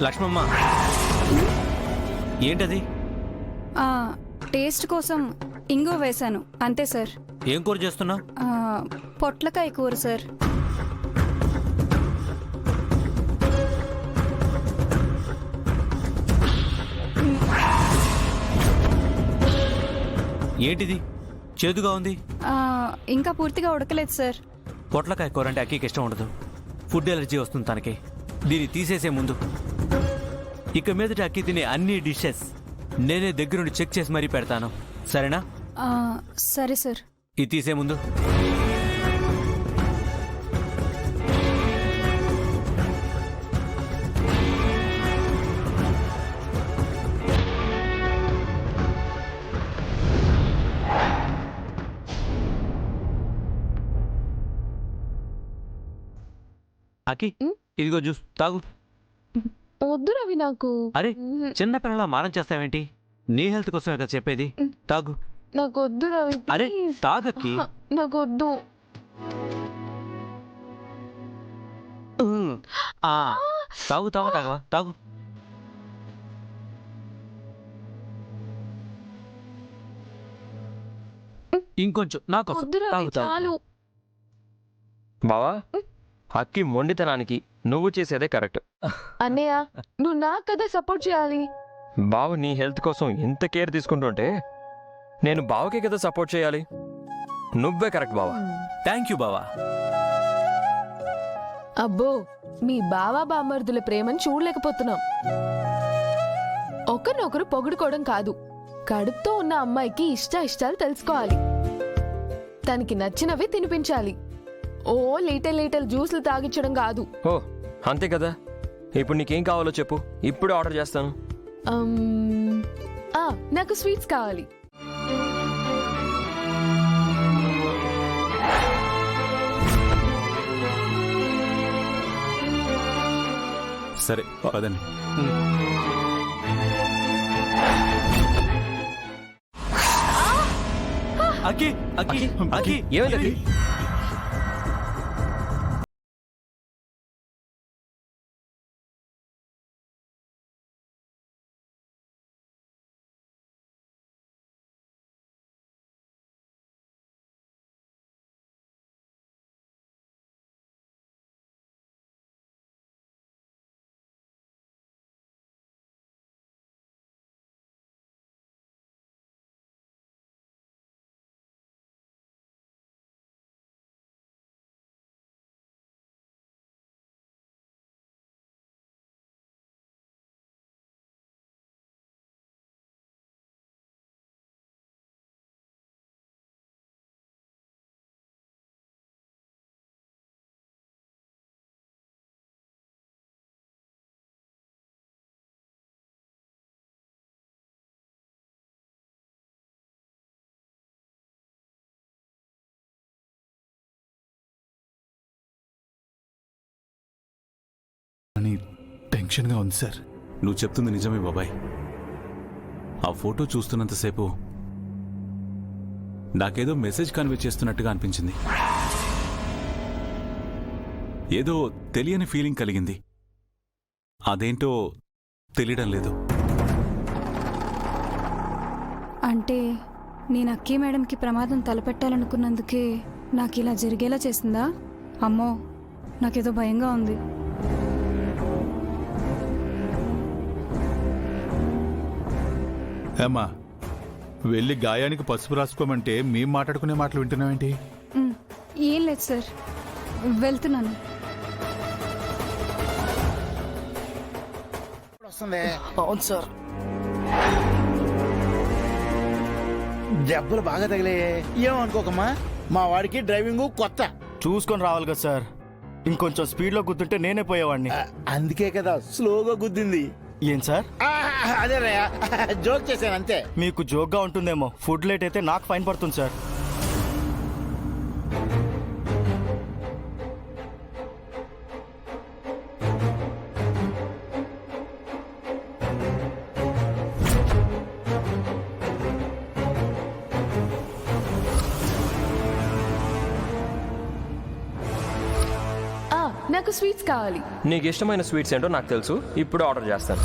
లక్ష్మమ్మ, ఏంటది? టేస్ట్ కోసం ఇంగో వేశాను అంతే సార్. ఏం కూర చేస్తున్నావు? పొట్లకాయ కూర సార్. ఏంటిది చేదుగా ఉంది? ఇంకా పూర్తిగా ఉడకలేదు సార్. పొట్లకాయ కూర అంటే అక్కీకి ఇష్టం ఉండదు, ఫుడ్ ఎలర్జీ వస్తుంది తనకి. దీన్ని తీసేసే ముందు ఇక మీదట అక్కి తినే అన్ని డిషెస్ నేనే దగ్గరుండి చెక్ చేసి మరీ పెడతాను, సరేనా? సరే సార్. ఇది తీసే ముందు అక్కి, ఇదిగో జ్యూస్ తాగు. వద్దు రవి నాకు. అరే చిన్న పిల్లలా మారం చేస్తావేంటి? నీ హెల్త్ కోసమే కదా చెప్పేది, తాగు. నాకు వద్దు రవి. అరే తాగక్కి. నాకు వద్దు. తాగు తాగు తాగవా, తాగు. ఇంకొంచెం నాకు వద్దు రవి, చాలు. బావా, అక్కి మొండితనానికి నువ్వు చేసేదే కరెక్ట్. అన్నయ్య, నువ్వు నాకు కదా సపోర్ట్ చేయాలి. బావ నీ హెల్త్ కోసం ఎంత కేర్ తీసుకుంటుంటే నేను బావకే కదా సపోర్ట్ చేయాలి. నువ్వే కరెక్ట్ బావా. థ్యాంక్ యూ బావా. అబ్బో, మీ బావా బామ్మర్దుల ప్రేమను చూడలేకపోతున్నాం. ఒకరినొకరు పొగుడుకోవడం కాదు, కడుపుతో ఉన్న అమ్మాయికి ఇష్టాలు తెలుసుకోవాలి, తనకి నచ్చినవి తినిపించాలి. ఓ లీటల్ జ్యూస్లు తాగించడం కాదు. ఓ అంతే కదా. ఇప్పుడు నీకేం కావాలో చెప్పు, ఇప్పుడే ఆర్డర్ చేస్తాను. నాకు స్వీట్స్ కావాలి. సరే పదండి. అక్కి అక్కి అక్కి ఏమైంది? అని టెన్షన్గా ఉంది సార్. నువ్వు చెప్తుంది నిజమే బాబాయ్. ఆ ఫోటో చూస్తున్నంతసేపు నాకేదో మెసేజ్ కన్వే చేస్తున్నట్టుగా అనిపించింది. ఏదో తెలియని ఫీలింగ్ కలిగింది. అదేంటో తెలియడం లేదు. అంటే నేను అక్కీ మేడంకి ప్రమాదం తలపెట్టాలనుకున్నందుకే నాకు ఇలా జరిగేలా చేసిందా? అమ్మో, నాకేదో భయంగా ఉంది. ఏమ్మా, వెళ్ళి గాయానికి పసుపు రాసుకోమంటే మేం మాట్లాడుకునే మాటలు వింటున్నావేంటి? ఏం లేదు సార్, వెళ్తున్నాను. అవును సార్, దెబ్బలు బాగా తగిలాయే. ఏమనుకోకమ్మా, మా వాడికి డ్రైవింగ్ కొత్త. చూసుకొని రావాలి కదా సార్. ఇంకొంచెం స్పీడ్లో గుద్దుంటే నేనే పోయేవాడిని. అందుకే కదా స్లోగా గుద్దింది. ఏం సార్? అదే రా, జోక్ చేశాను అంతే. మీకు జోక్గా ఉంటుందేమో, ఫుడ్ లేట్ అయితే నాకు ఫైన్ పడుతుంది సార్. నాకు స్వీట్స్ కావాలి. నీకు ఇష్టమైన స్వీట్స్ ఏంటో నాకు తెలుసు, ఇప్పుడు ఆర్డర్ చేస్తాను.